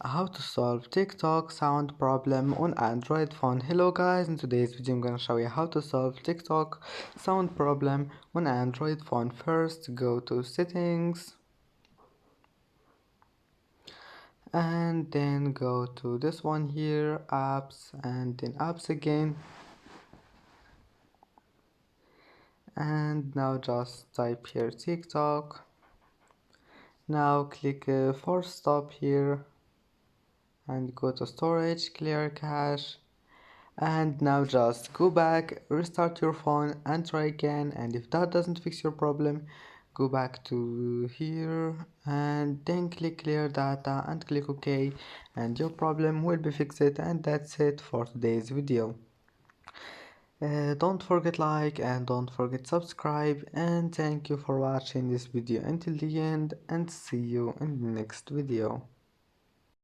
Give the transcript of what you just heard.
How to solve TikTok sound problem on Android phone. Hello guys, in today's video I'm gonna show you how to solve TikTok sound problem on Android phone. First go to settings and then go to this one here, apps, and then apps again, and now just type here TikTok. Now click force stop here and go to storage, clear cache, and now just go back, restart your phone and try again, and if that doesn't fix your problem, go back to here and then click clear data and click OK, and your problem will be fixed. And that's it for today's video. Don't forget like and don't forget subscribe, and thank you for watching this video until the end, and see you in the next video.